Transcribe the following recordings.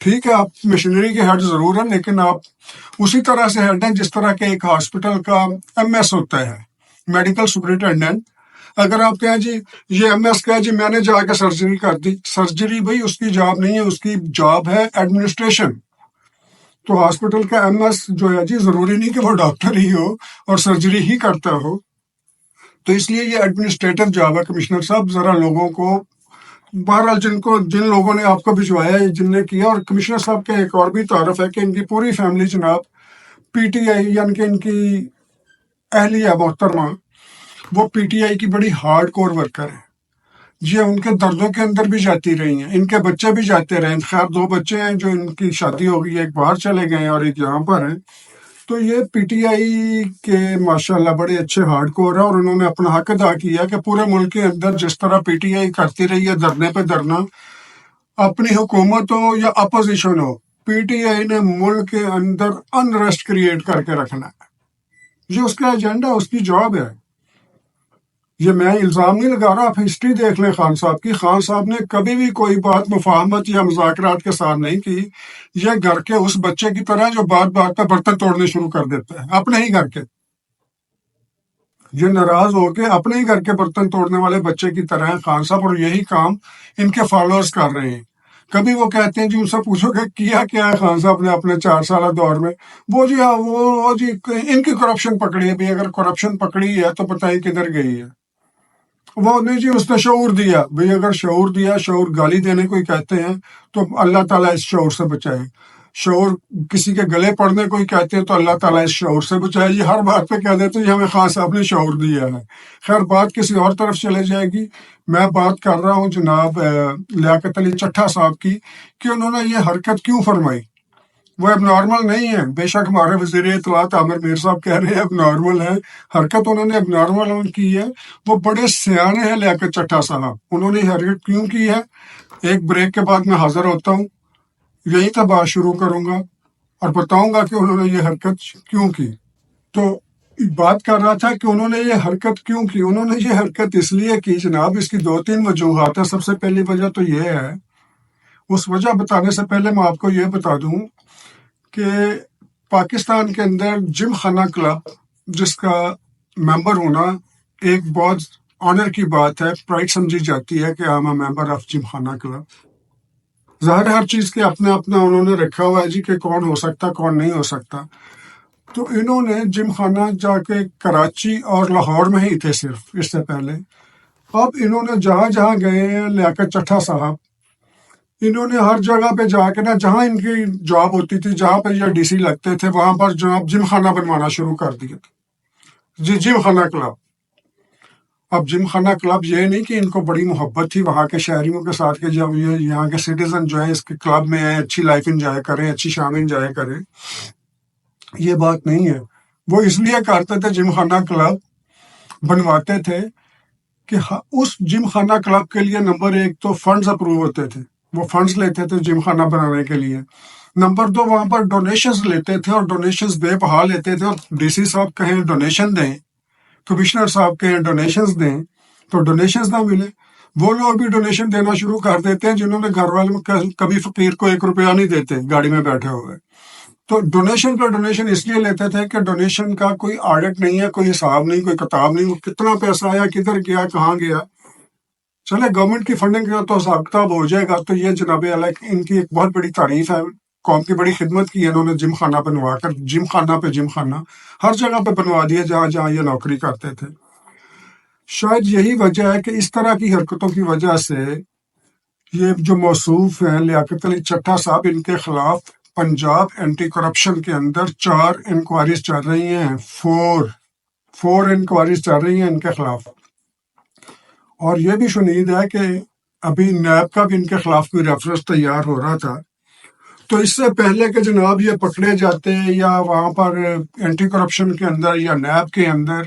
ٹھیک ہے آپ مشینری کے ہیڈ ضرور ہیں، لیکن آپ اسی طرح سے ہیڈ ہیں جس طرح کہ ایک ہاسپٹل کا ایم ایس ہوتا ہے، میڈیکل سپرنٹینڈنٹ۔ اگر آپ کہیں جی یہ ایم ایس کا ہے جی میں نے جا کے سرجری کر دی، سرجری بھائی اس کی جاب نہیں ہے، اس کی جاب ہے ایڈمنسٹریشن۔ تو ہاسپٹل کا ایم ایس جو ہے جی ضروری نہیں کہ وہ ڈاکٹر ہی ہو اور سرجری ہی کرتا ہو، تو اس لیے یہ ایڈمنسٹریٹو جاب ہے۔ کمشنر صاحب ذرا لوگوں کو، بہرحال جن لوگوں نے آپ کو بھجوایا ہے، جن نے کیا، اور کمشنر صاحب کا ایک اور بھی تعارف ہے کہ ان کی پوری فیملی جناب پی ٹی آئی، یعنی کہ ان کی اہلیہ محترمہ وہ پی ٹی آئی کی بڑی ہارڈ کور ورکر ہے جی، ان کے دردوں کے اندر بھی جاتی رہی ہیں، ان کے بچے بھی جاتے رہے ہیں۔ خیر 2 بچے ہیں جو ان کی شادی ہو گئی، ایک باہر چلے گئے ہیں اور ایک یہاں پر ہیں۔ تو یہ پی ٹی آئی کے ماشاءاللہ بڑے اچھے ہارڈ کور ہیں، اور انہوں نے اپنا حق ادا کیا کہ پورے ملک کے اندر جس طرح پی ٹی آئی کرتی رہی ہے دھرنے پہ دھرنا، اپنی حکومت ہو یا opposition who, P T I نے ملک کے اندر انریسٹ کریٹ کر کے رکھنا ہے۔ یہ اس کا ایجنڈا، اس کی جاب ہے۔ یہ میں الزام نہیں لگا رہا، آپ ہسٹری دیکھ لیں خان صاحب کی۔ خان صاحب نے کبھی بھی کوئی بات مفاہمت یا مذاکرات کے ساتھ نہیں کی۔ یہ گھر کے اس بچے کی طرح جو بات بات پہ برتن توڑنے شروع کر دیتا ہے، اپنے ہی گھر کے، یہ ناراض ہو کے اپنے ہی گھر کے برتن توڑنے والے بچے کی طرح ہے خان صاحب، اور یہی کام ان کے فالوورز کر رہے ہیں۔ کبھی وہ کہتے ہیں جی ان سے پوچھو کہ کیا کیا ہے خان صاحب نے اپنے 4 سالہ دور میں، وہ جی ہاں وہ جی ان کی کرپشن پکڑی ہے۔ بھائی اگر کرپشن پکڑی ہے تو پتہ ہی کدھر گئی ہے۔ وہ نہیں جی اس نے شعور دیا، بھئی اگر شعور دیا، شعور گالی دینے کو ہی کہتے ہیں، تو اللہ تعالیٰ اس شعور سے بچائے۔ شعور کسی کے گلے پڑنے کو ہی کہتے ہیں تو اللہ تعالیٰ اس شعور سے بچائے۔ یہ ہر بات پہ کہہ دیتے ہیں ہمیں خان صاحب نے شعور دیا ہے۔ خیر بات کسی اور طرف چلے جائے گی۔ میں بات کر رہا ہوں جناب لیاقت علی چٹھا صاحب کی، کہ انہوں نے یہ حرکت کیوں فرمائی۔ وہ اب نارمل نہیں ہے، بے شک ہمارے وزیر اطلاعات عامر میر صاحب کہہ رہے ہیں اب نارمل ہے، حرکت انہوں نے اب نارمل کی ہے۔ وہ بڑے سیانے ہیں لیاقت چٹھا صاحب، انہوں نے یہ حرکت کیوں کی ہے۔ ایک بریک کے بعد میں حاضر ہوتا ہوں، یہیں سے بات شروع کروں گا اور بتاؤں گا کہ انہوں نے یہ حرکت کیوں کی۔ تو بات کر رہا تھا کہ انہوں نے یہ حرکت کیوں کی۔ انہوں نے یہ حرکت اس لیے کی جناب، اس کی 2-3 وجوہات ہیں۔ سب سے پہلی وجہ تو یہ ہے، اس وجہ بتانے سے پہلے میں آپ کو یہ بتا دوں کہ پاکستان کے اندر جم خانہ کلب جس کا ممبر ہونا ایک بہت آنر کی بات ہے، پرائڈ سمجھی جاتی ہے کہ I am a member of جم خانہ کلب۔ ظاہر ہر چیز کے اپنا انہوں نے رکھا ہوا ہے جی کہ کون ہو سکتا کون نہیں ہو سکتا۔ تو انہوں نے جم خانہ جا کے کراچی اور لاہور میں ہی تھے صرف اس سے پہلے۔ اب انہوں نے جہاں جہاں گئے ہیں لیاقت چٹھا صاحب، انہوں نے ہر جگہ پہ جا کے نا، جہاں ان کی جاب ہوتی تھی، جہاں پہ یہ ڈی سی لگتے تھے، وہاں پر جناب جم خانہ بنوانا شروع کر دیا تھا جی، جم خانہ کلب۔ اب جم خانہ کلب یہ نہیں کہ ان کو بڑی محبت تھی وہاں کے شہریوں کے ساتھ کہ جب یہ یہاں کے سٹیزن جو ہے اس کے کلب میں آئے، اچھی لائف انجوائے کریں، اچھی شام انجوائے کریں، یہ بات نہیں ہے۔ وہ اس لیے کرتے تھے، جم خانہ کلب بنواتے تھے کہ اس جم خانہ کلب کے لیے نمبر 1 تو فنڈز اپروو ہوتے تھے، وہ فنڈز لیتے تھے جم خانہ بنانے کے لیے۔ نمبر 2 وہاں پر ڈونیشنز لیتے تھے، اور ڈونیشنز بے بہا لیتے تھے، اور ڈی سی صاحب کہیں ڈونیشن دیں، کمشنر صاحب کہیں ڈونیشنز دیں، تو ڈونیشنز نہ ملے۔ وہ لوگ بھی ڈونیشن دینا شروع کر دیتے ہیں جنہوں نے گھر والے میں کبھی فقیر کو 1 روپیہ نہیں دیتے گاڑی میں بیٹھے ہوئے۔ تو ڈونیشن کا ڈونیشن اس لیے لیتے تھے کہ ڈونیشن کا کوئی آڈٹ نہیں ہے، کوئی حساب نہیں، کوئی کتاب نہیں، وہ کتنا پیسہ آیا، کدھر گیا، کہاں گیا۔ چلے گورنمنٹ کی فنڈنگ کا تو حساب کتاب ہو جائے گا۔ تو یہ جناب علیہ ان کی ایک بہت بڑی تعریف ہے، قوم کی بڑی خدمت کی ہے انہوں نے، جم خانہ بنوا کر، جم خانہ پہ جم خانہ ہر جگہ پہ بنوا دیا جہاں جہاں یہ نوکری کرتے تھے۔ شاید یہی وجہ ہے کہ اس طرح کی حرکتوں کی وجہ سے یہ جو موصوف ہیں لیاقت علی چٹھا صاحب، ان کے خلاف پنجاب اینٹی کرپشن کے اندر 4 انکوائریز چل رہی ہیں، 4 انکوائریز چل رہی ہیں ان کے خلاف۔ اور یہ بھی شنید ہے کہ ابھی نیب کا بھی ان کے خلاف کوئی ریفرنس تیار ہو رہا تھا۔ تو اس سے پہلے کہ جناب یہ پکڑے جاتے یا وہاں پر اینٹی کرپشن کے اندر یا نیب کے اندر،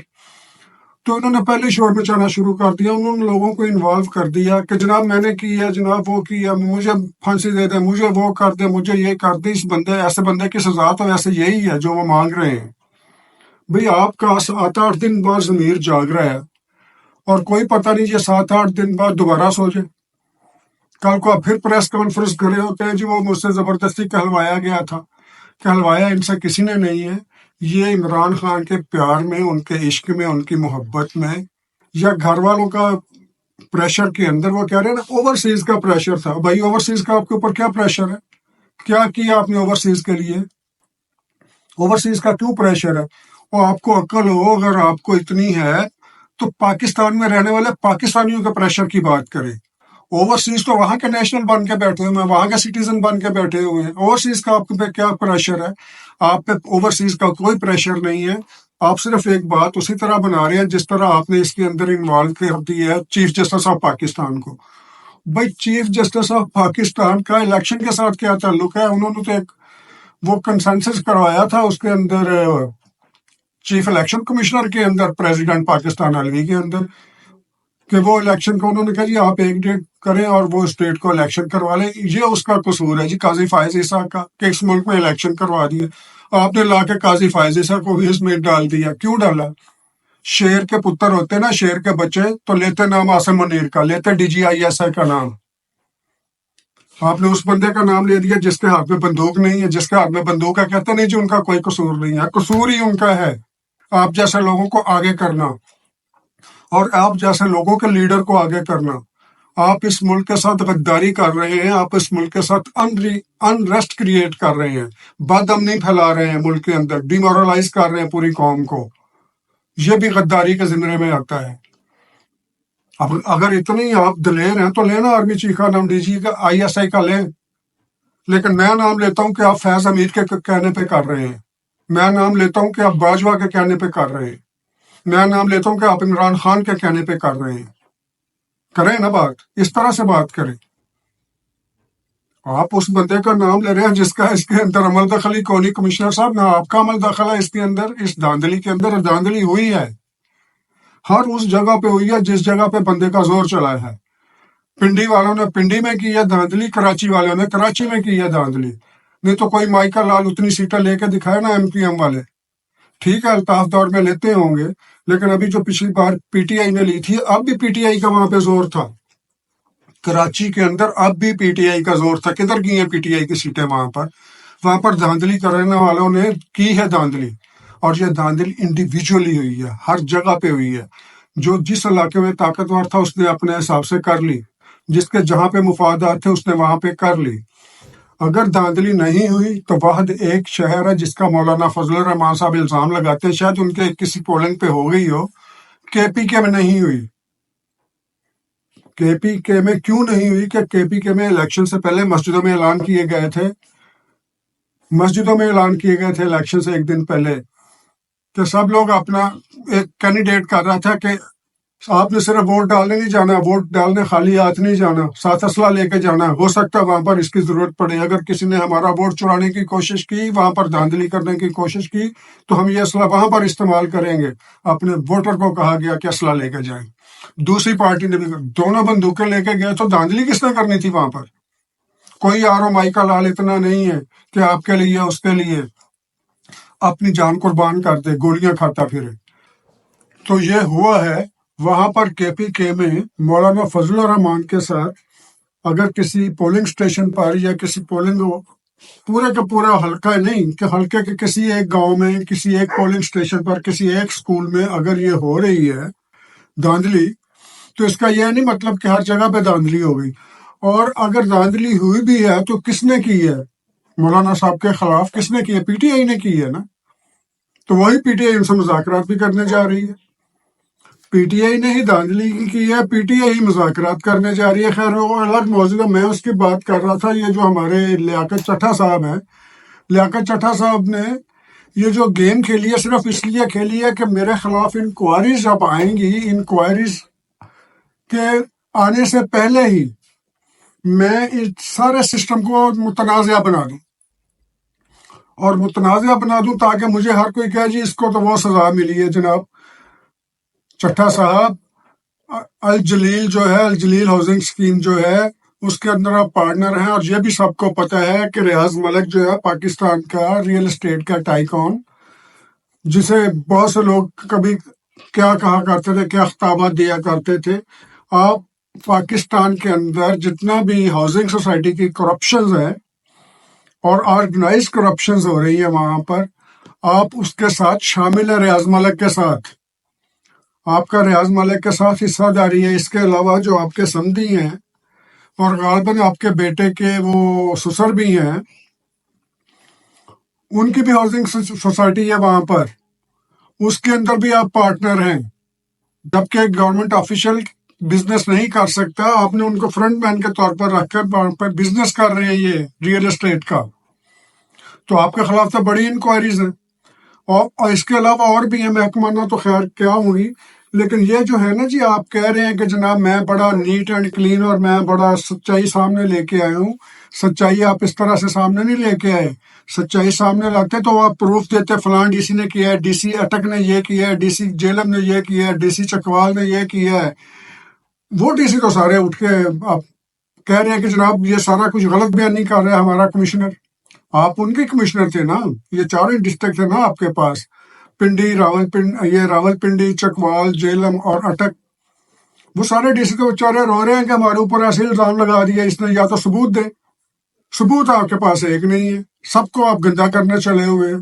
تو انہوں نے پہلے شور مچانا شروع کر دیا۔ انہوں نے لوگوں کو انوالو کر دیا کہ جناب میں نے کی ہے، جناب وہ کی ہے، مجھے پھانسی دے دیں، مجھے وہ کر دیں، مجھے یہ کر دیں۔ اس بندے ایسے بندے کی سزا تو ایسے یہی ہے جو وہ مانگ رہے ہیں۔ بھئی آپ کا 7-8 دن بعد ضمیر جاگ رہا ہے، اور کوئی پتہ نہیں یہ 7-8 دن بعد دوبارہ سو جائے۔ کل کو اب پھر پریس کانفرنس کرے ہوتے ہیں جی وہ مجھ سے زبردستی کہلوایا گیا تھا. کہلوایا ان سے کسی نے نہیں ہے. یہ عمران خان کے پیار میں، ان کے عشق میں، ان کی محبت میں، یا گھر والوں کا پریشر کے اندر وہ کہہ رہے ہیں نا اوورسیز کا پریشر تھا. بھائی اوورسیز کا آپ کے اوپر کیا پریشر ہے؟ کیا کیا آپ نے اوورسیز کے لیے؟ اوورسیز کا کیوں پریشر ہے؟ وہ آپ کو عقل ہو، اگر آپ کو اتنی ہے تو پاکستان میں رہنے والے پاکستانیوں کے پریشر کی بات کریں. اوورسیز تو وہاں کے نیشنل بن کے بیٹھے ہوئے ہیں، وہاں کے سٹیزن بن کے بیٹھے ہوئے ہیں. اوورسیز کا آپ پہ کیا پریشر ہے؟ آپ پہ اوورسیز کا کوئی پریشر نہیں ہے. آپ صرف ایک بات اسی طرح بنا رہے ہیں جس طرح آپ نے اس کے اندر انوالو کر دی ہے چیف جسٹس آف پاکستان کو. بھائی چیف جسٹس آف پاکستان کا الیکشن کے ساتھ کیا تعلق ہے؟ انہوں نے تو ایک وہ کنسنسس کروایا تھا اس کے اندر، چیف الیکشن کمشنر کے اندر، پریزیڈنٹ پاکستان علوی کے اندر، کہ وہ الیکشن کو انہوں نے کہا جی آپ ایک ڈیٹ کریں اور وہ اسٹیٹ کو الیکشن کروا لیں. یہ اس کا قصور ہے جی قاضی فائز عیسیٰ کا کہ اس ملک میں الیکشن کروا دیے. آپ نے لا کے قاضی فائز عیسیٰ کو بھی اس میں ڈال دیا. کیوں ڈالا؟ شیر کے پتر ہوتے نا، شیر کے بچے، تو لیتے نام عاصم منیر کا، لیتے D G I S I کا نام. آپ نے اس بندے کا نام لے دیا جس کے ہاتھ میں بندوق نہیں ہے. جس کے ہاتھ میں بندوق ہے کہتے نہیں جی ان کا کوئی قصور نہیں ہے. قصور ہی ان کا ہے، آپ جیسے لوگوں کو آگے کرنا اور آپ جیسے لوگوں کے لیڈر کو آگے کرنا. آپ اس ملک کے ساتھ غداری کر رہے ہیں، آپ اس ملک کے ساتھ انریسٹ کریٹ کر رہے ہیں، بد امنی پھیلا رہے ہیں ملک کے اندر، ڈیمورلائز کر رہے ہیں پوری قوم کو. یہ بھی غداری کے زمرے میں آتا ہے. اب اگر اتنی آپ دلیر ہیں تو لینا آرمی چیف کا نام، ڈی جی کا، آئی ایس آئی کا لیں. لیکن میں نام لیتا ہوں کہ آپ فیض امیر کے کہنے پہ کر رہے ہیں. میں نام لیتا ہوں کہ آپ باجوہ کے کہنے پہ کر رہے ہیں. میں نام لیتا ہوں کہ آپ عمران خان کے کہنے پہ کر رہے ہیں. کریں نا بات، اس طرح سے بات کریں. آپ اس بندے کا نام لے رہے ہیں جس کا اس کے اندر عمل دخل ہی کوئی نہیں. کمشنر صاحب نہ آپ کا عمل دخل ہے اس کے اندر، اس دھاندلی کے اندر. دھاندلی ہوئی ہے ہر اس جگہ پہ ہوئی ہے جس جگہ پہ بندے کا زور چلا ہے. پنڈی والوں نے پنڈی میں کی ہے دھاندلی، کراچی والوں نے کراچی میں کی ہے دھاندلی. نہیں تو کوئی مائیکا لال اتنی سیٹیں لے کے دکھائے نا ایم پی ایم والے. ٹھیک ہے الطاف دور میں لیتے ہوں گے، لیکن ابھی جو پچھلی بار پی ٹی آئی نے لی تھی، اب بھی پی ٹی آئی کا وہاں پہ زور تھا. کراچی کے اندر اب بھی پی ٹی آئی کا زور تھا. کدھر گئی ہیں پی ٹی آئی کی سیٹیں؟ وہاں پر دھاندلی کرنے والوں نے کی ہے دھاندلی. اور یہ دھاندلی انڈیویجولی ہوئی ہے، ہر جگہ پہ ہوئی ہے. جو جس علاقے میں طاقتور تھا اس نے اپنے حساب سے کر لی، جس کے جہاں پہ مفادات تھے اس نے وہاں پہ کر لی. اگر دھاندلی نہیں ہوئی تو واحد ایک شہر ہے جس کا مولانا فضل الرحمان صاحب الزام لگاتے ہیں، شاید ان کے کسی پولنگ پہ ہو گئی ہو، کے پی کے میں نہیں ہوئی. کے پی کے میں کیوں نہیں ہوئی؟ کہ کے پی کے میں الیکشن سے پہلے مسجدوں میں اعلان کیے گئے تھے، الیکشن سے ایک دن پہلے، کہ سب لوگ اپنا ایک کینڈیڈیٹ کر رہا تھا کہ آپ نے صرف ووٹ ڈالنے نہیں جانا، ووٹ ڈالنے خالی ہاتھ نہیں جانا، ساتھ اسلحہ لے کے جانا. ہو سکتا ہے وہاں پر اس کی ضرورت پڑے. اگر کسی نے ہمارا ووٹ چرانے کی کوشش کی، وہاں پر دھاندلی کرنے کی کوشش کی، تو ہم یہ اسلحہ وہاں پر استعمال کریں گے. اپنے ووٹر کو کہا گیا کہ اسلحہ لے کے جائیں. دوسری پارٹی نے بھی دونوں بندوقیں لے کے گئے، تو دھاندلی کس نے کرنی تھی وہاں پر؟ کوئی آر او مائیکا لال اتنا نہیں ہے کہ آپ کے لیے اس کے لیے اپنی جان قربان کر دے، گولیاں کھاتا پھرے. تو یہ ہوا ہے وہاں پر کے پی کے میں. مولانا فضل الرحمان کے ساتھ اگر کسی پولنگ سٹیشن پر یا کسی پولنگ پورے کا پورا حلقہ نہیں کہ حلقے کے کسی ایک گاؤں میں، کسی ایک پولنگ سٹیشن پر، کسی ایک سکول میں اگر یہ ہو رہی ہے دھاندلی، تو اس کا یہ نہیں مطلب کہ ہر جگہ پہ دھاندلی ہو گئی. اور اگر دھاندلی ہوئی بھی ہے تو کس نے کی ہے؟ مولانا صاحب کے خلاف کس نے کی ہے؟ پی ٹی آئی نے کی ہے نا. تو وہی پی ٹی آئی ان سے مذاکرات بھی کرنے جا رہی ہے. پی ٹی آئی نے ہی دھاندلی کی ہے، پی ٹی آئی مذاکرات کرنے جا رہی ہے. خیر وہ الگ موضوع ہے، میں اس کی بات کر رہا تھا. یہ جو ہمارے لیاقت چٹھا صاحب ہیں، لیاقت چٹھا صاحب نے یہ جو گیم کھیلی ہے صرف اس لیے کھیلی ہے کہ میرے خلاف انکوائریز جب آئیں گی، انکوائریز کے آنے سے پہلے ہی میں اس سارے سسٹم کو متنازع بنا دوں، اور متنازع بنا دوں تاکہ مجھے ہر کوئی کہے جی اس کو تو وہ سزا ملی ہے. جناب چٹھا صاحب، الجلیل جو ہے، الجلیل ہاؤسنگ اسکیم جو ہے، اس کے اندر آپ پارٹنر ہیں. اور یہ بھی سب کو پتہ ہے کہ ریاض ملک جو ہے پاکستان کا ریئل اسٹیٹ کا ٹائیکون، جسے بہت سے لوگ کبھی کیا کہا کرتے تھے، کیا خطابات دیا کرتے تھے، آپ پاکستان کے اندر جتنا بھی ہاؤسنگ سوسائٹی کی کرپشنز ہیں اور آرگنائز کرپشنز ہو رہی ہیں وہاں پر، آپ اس کے ساتھ شامل ہیں، ریاض ملک کے ساتھ آپ کا ریاض ملک کے ساتھ حصہ داری ہے۔ اس کے علاوہ جو آپ کے سمدھی ہیں اور غالباً آپ کے بیٹے کے وہ سسر بھی ہیں، ان کی بھی ہاؤسنگ سوسائٹی ہے وہاں پر، اس کے اندر بھی آپ پارٹنر ہیں۔ جبکہ ایک گورنمنٹ آفیشل بزنس نہیں کر سکتا، آپ نے ان کو فرنٹ مین کے طور پر رکھ کر وہاں پر بزنس کر رہے ہیں یہ ریئل اسٹیٹ کا، تو آپ کے خلاف تو بڑی انکوائریز ہیں۔ اور اس کے علاوہ اور بھی ہیں، محکمہ نہ تو خیر کیا ہوئی، لیکن یہ جو ہے نا جی، آپ کہہ رہے ہیں کہ جناب میں بڑا نیٹ اینڈ کلین اور میں بڑا سچائی سامنے لے کے آیا ہوں۔ سچائی آپ اس طرح سے سامنے نہیں لے کے آئے۔ سچائی سامنے لاتے تو آپ پروف دیتے، فلاں ڈی سی نے کیا ہے، ڈی سی اٹک نے یہ کیا ہے، ڈی سی جیلم نے یہ کیا ہے، ڈی سی چکوال نے یہ کیا ہے۔ وہ ڈی سی تو سارے اٹھ کے آپ کہہ رہے ہیں کہ جناب یہ سارا کچھ غلط بیان نہیں کر رہا ہے ہمارا کمشنر۔ آپ ان کے کمشنر تھے نا، یہ چاروں ڈسٹرکٹ تھے نا آپ کے پاس، پنڈی، راول پنڈی، چکوال، جیلم اور اٹک۔ وہ سارے ڈی سی تو بیچارے رو رہے ہیں کہ ہمارے اوپر ایسے الزام لگا دیا اس نے، یا تو ثبوت دے۔ ثبوت آپ کے پاس ایک نہیں ہے، سب کو آپ گندا کرنے چلے ہوئے ہیں۔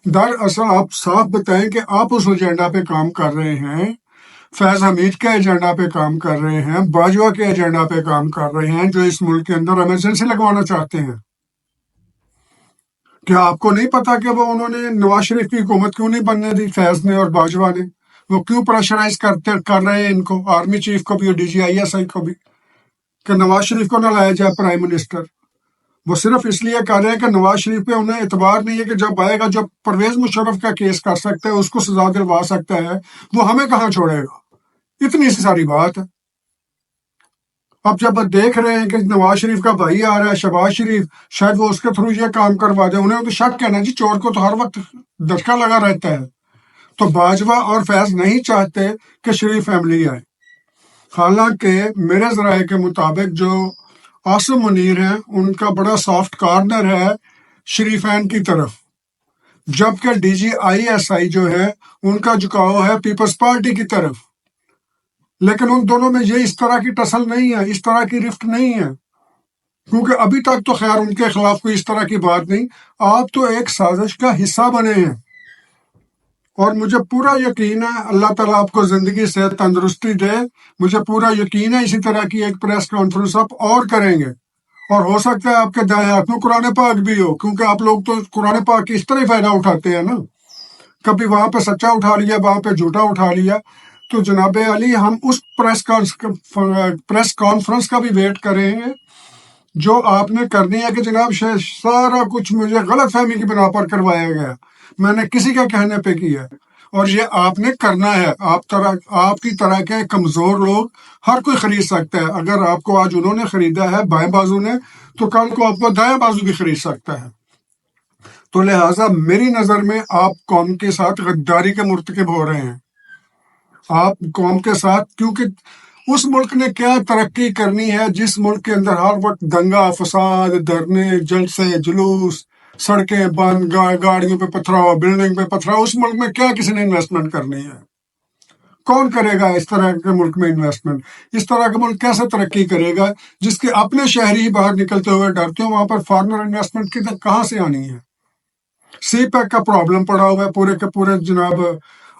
دراصل آپ صاف بتائیں کہ آپ اس ایجنڈا پہ کام کر رہے ہیں، فیض حمید کے ایجنڈا پہ کام کر رہے ہیں، باجوہ کے ایجنڈا پہ کام کر رہے ہیں، جو اس ملک کے اندر ایمرجنسی لگوانا چاہتے ہیں۔ کیا آپ کو نہیں پتا کہ وہ انہوں نے نواز شریف کی حکومت کیوں نہیں بننے دی، فیض نے اور باجوہ نے؟ وہ کیوں پریشرائز کر رہے ہیں ان کو، آرمی چیف کو بھی اور D G I S I کو بھی، کہ نواز شریف کو نہ لایا جائے پرائم منسٹر؟ وہ صرف اس لیے کر رہے ہیں کہ نواز شریف پہ انہیں اعتبار نہیں ہے کہ جب آئے گا، جب پرویز مشرف کا کیس کر سکتا ہے، اس کو سزا دلوا سکتا ہے، وہ ہمیں کہاں چھوڑے گا؟ اتنی سی ساری بات ہے۔ اب جب دیکھ رہے ہیں کہ نواز شریف کا بھائی آ رہا ہے شہباز شریف، شاید وہ اس کے تھرو یہ کام کروا دے، انہیں تو شک ہے نا جی، چور کو تو ہر وقت دھچکا لگا رہتا ہے۔ تو باجوہ اور فیض نہیں چاہتے کہ شریف فیملی آئے، حالانکہ میرے ذرائع کے مطابق جو عاصم منیر ہیں ان کا بڑا سافٹ کارنر ہے شریفین کی طرف، جبکہ D G I S I جو ہے ان کا جھکاؤ ہے پیپلز پارٹی کی طرف۔ لیکن ان دونوں میں یہ اس طرح کی ٹسل نہیں ہے، اس طرح کی رفٹ نہیں ہے، کیونکہ ابھی تک تو خیر ان کے خلاف کوئی اس طرح کی بات نہیں۔ آپ تو ایک سازش کا حصہ بنے ہیں، اور مجھے پورا یقین ہے، اللہ تعالیٰ آپ کو زندگی سے تندرستی دے، مجھے پورا یقین ہے اسی طرح کی ایک پریس کانفرنس آپ اور کریں گے، اور ہو سکتا ہے آپ کے دائیں ہاتھ میں قرآن پاک بھی ہو، کیونکہ آپ لوگ تو قرآن پاک کی اس طرح ہی فائدہ اٹھاتے ہیں نا، کبھی وہاں پہ سچا اٹھا لیا، وہاں پہ جھوٹا اٹھا لیا۔ تو جناب علی، ہم اس پریس کانفرنس کا بھی ویٹ کریں گے جو آپ نے کرنی ہے، کہ جناب سارا کچھ مجھے غلط فہمی کی بنا پر کروایا گیا، میں نے کسی کے کہنے پہ کیا، اور یہ آپ نے کرنا ہے۔ آپ کی طرح کے کمزور لوگ ہر کوئی خرید سکتا ہے۔ اگر آپ کو آج انہوں نے خریدا ہے بائیں بازو نے، تو کل کو آپ کو دائیں بازو بھی خرید سکتا ہے۔ تو لہٰذا میری نظر میں آپ قوم کے ساتھ غداری کے مرتکب ہو رہے ہیں۔ آپ قوم کے ساتھ، کیونکہ اس ملک نے کیا ترقی کرنی ہے جس ملک کے اندر ہر وقت دنگا فساد، دھرنے، جلسے، جلوس، سڑکیں بند، گاڑیوں پہ پتھراؤ، بلڈنگ پہ پتھراؤ، اس ملک میں کیا کسی نے انویسٹمنٹ کرنی ہے؟ کون کرے گا اس طرح کے ملک میں انویسٹمنٹ؟ اس طرح کا ملک کیسے ترقی کرے گا جس کے اپنے شہری باہر نکلتے ہوئے ڈرتے ہیں؟ وہاں پر فارنر انویسٹمنٹ کہاں سے آنی ہے؟ سی پیک کا پرابلم پڑا ہوا ہے پورے کے پورے، جناب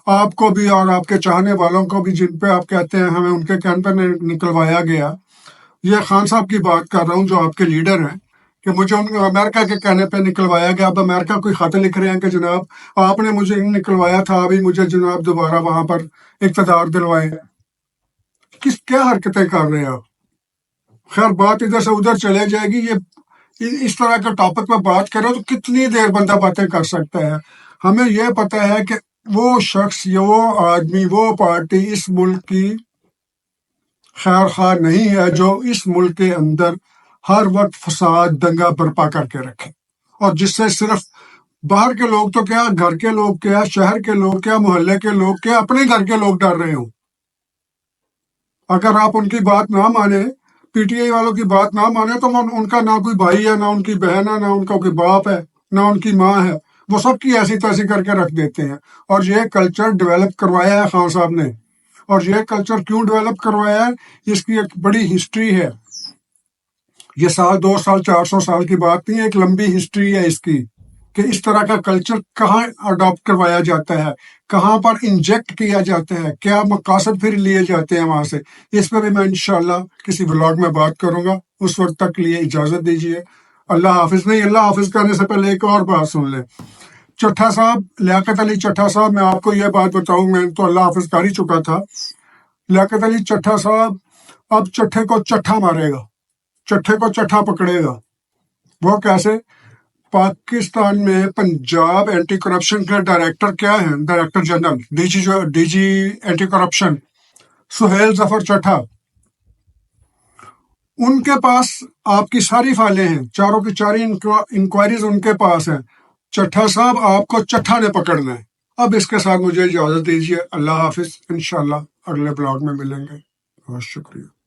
آپ کو بھی اور آپ کے چاہنے والوں کو بھی، جن پہ آپ کہتے ہیں ہمیں ان کے کہنے پہ نکلوایا گیا۔ یہ خان صاحب کی بات کر رہا ہوں جو آپ کے لیڈر ہیں، کہ مجھے ان امریکہ کے کہنے پہ نکلوایا گیا۔ اب امریکہ کوئی خط لکھ رہے ہیں کہ جناب آپ نے مجھے نکلوایا تھا، ابھی مجھے جناب دوبارہ وہاں پر اقتدار دلوائے۔ کیا حرکتیں کر رہے ہیں آپ؟ خیر بات ادھر سے ادھر چلے جائے گی۔ یہ اس طرح کے ٹاپک پہ بات کرو تو کتنی دیر بندہ باتیں کر سکتا ہے؟ ہمیں یہ پتہ ہے کہ وہ شخص، وہ آدمی، وہ پارٹی اس ملک کی خیر خواہ نہیں ہے جو اس ملک کے اندر ہر وقت فساد، دنگا برپا کر کے رکھے، اور جس سے صرف باہر کے لوگ تو کیا، گھر کے لوگ کیا، شہر کے لوگ کیا، محلے کے لوگ کیا، اپنے گھر کے لوگ ڈر رہے ہوں۔ اگر آپ ان کی بات نہ مانیں، پی ٹی آئی والوں کی بات نہ مانے، تو ان کا نہ کوئی بھائی ہے، نہ ان کی بہن ہے، نہ ان کا کوئی باپ ہے، نہ ان کی ماں ہے، وہ سب کی ایسی تیسی کر کے رکھ دیتے ہیں۔ اور یہ کلچر ڈیولپ کروایا ہے خان صاحب نے، اور یہ کلچر کیوں ڈیولپ کروایا ہے، اس کی ایک بڑی ہسٹری ہے. یہ 100 200 400 سال کی بات نہیں ہے، ایک لمبی ہسٹری ہے اس کی کہ اس طرح کا کلچر کہاں اڈاپٹ کروایا جاتا ہے، کہاں پر انجیکٹ کیا جاتا ہے، کیا مقاصد پھر لیے جاتے ہیں وہاں سے. اس پہ بھی میں انشاءاللہ کسی ولاگ میں بات کروں گا. اس وقت تک کے لیے اجازت دیجیے. اللہ حافظ. نہیں، اللہ حافظ کرنے سے پہلے ایک اور بات سن لیں. چٹھا صاحب، لیاقت علی چٹھا صاحب، میں آپ کو یہ بات بتاؤں، میں تو اللہ حافظ کر ہی چکا تھا. لیاقت علی چٹھا صاحب اب چٹھے کو چٹھا مارے گا، چٹھے کو چٹھا پکڑے گا. وہ کیسے؟ پاکستان میں پنجاب اینٹی کرپشن کے ڈائریکٹر کیا ہیں؟ Director general, D G anti corruption Sohail Zafar Chattha. ان کے پاس آپ کی ساری فائلیں ہیں، چاروں کی چاری انکوائریز ان کے پاس ہیں. چٹھا صاحب آپ کو چٹھا نے پکڑنا ہے. اب اس کے ساتھ مجھے اجازت دیجیے. اللہ حافظ. انشاءاللہ اگلے بلاگ میں ملیں گے. بہت شکریہ.